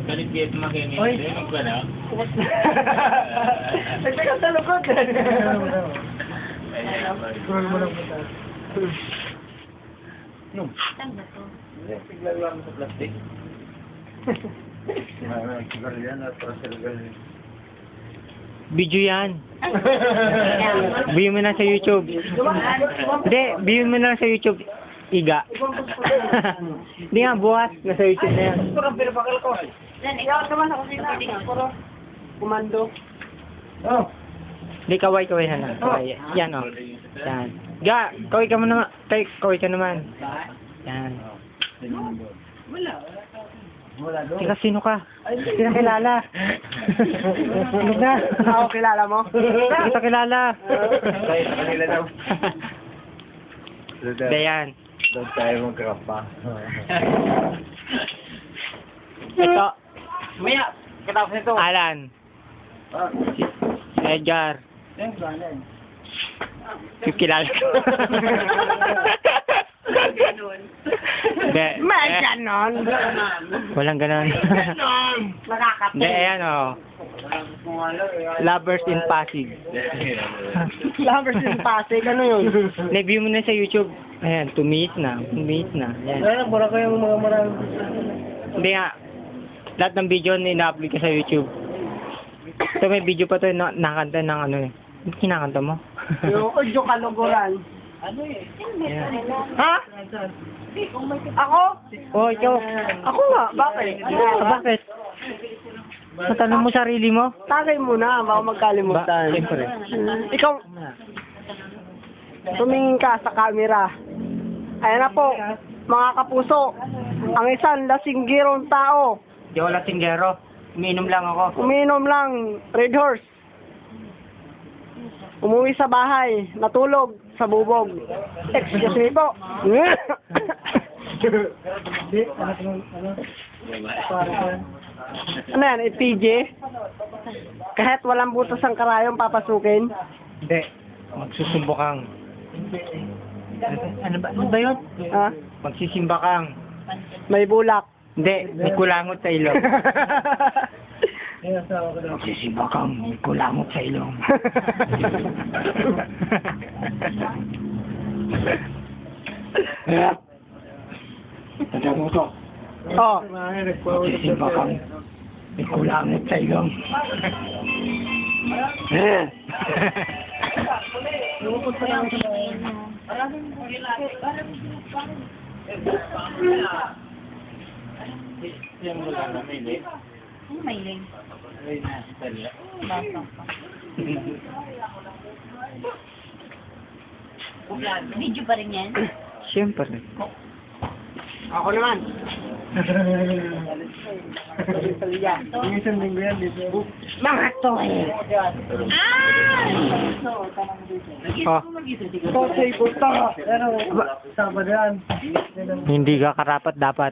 Kalit makinig. Oy. Ano ba na? Nagtagal sa lukot. Scroll mo lang po tayo. No. Saan ba to? Tignan lang sa plastic. Sigar yan at para sa lugar. Video yan. View mo na sa YouTube. Hindi, view mo na sa YouTube. Iga. Hindi nga, bukas. Nasa YouTube na yan. Puro pinapakal ko. Yan, ikaw naman ako sila. Puro kumando. Oh. Hindi, kaway na lang. Kaway. Yan, o. Yan. Ga, kaway ka mo naman. Kaway ka naman. Yan. Wala doon. Tika, sino ka? Hindi na kilala. Sino na? Ako kilala mo? Hindi ka kilala. Tayo sa kanila daw. Hindi, yan. Doon tayo magkakapa. Ito. Maya, katapos nito. Alan. Edgar. Yung kilala ko. Hindi. May ganon. Walang ganon. Nakakati. Hindi, ayan o. Lovers in Pasig. Lovers in Pasig, ano yun? Review mo na sa YouTube. Ayan, 2 minutes na. 2 minutes na. Ayan. Wala, mura ko yung mga marami. Hindi nga. Lahat ng video na ina-upload ka sa YouTube. So may video pa to na nakanta ng ano eh. Ano kinakanta mo? Yung audio kaluguran. Ayan. Ha? Ako? Oh, ikaw. Ako nga, bakit? Bakit? Matanong mo sarili mo? Tagay mo na, baka magkalimutan. Siyempre. Ikaw, tumingin ka sa camera. Ayan na po, mga kapuso. Ang isang lasinggirong tao. Di wala singgero. Umiinom lang ako. Uminom lang, Red Horse. Umuwi sa bahay, natulog sa bubog. Excuse me po. Ano yan, PJ? Kahit walang butas ang karayong papasukin? Hindi. Magsusumbo kang. Ano ba yun? Ha? Magsisimba kang. May bulak. Hindi. May kulangot sa ilong. Magsisimba kang. May kulangot sa ilong. Tanda mo to. Oh. Magsisimba kang. May kulangot sa ilong. Yung lugar na may lit. Ano may link? Ay, nasa talya. Basta pa. Video pa rin yan? Siyempre. Ako naman. Isang linggo yan dito. Mga toy! Ah! Oh. Toy, puta! Pero, Sabado yan. Hindi ka karapat dapat.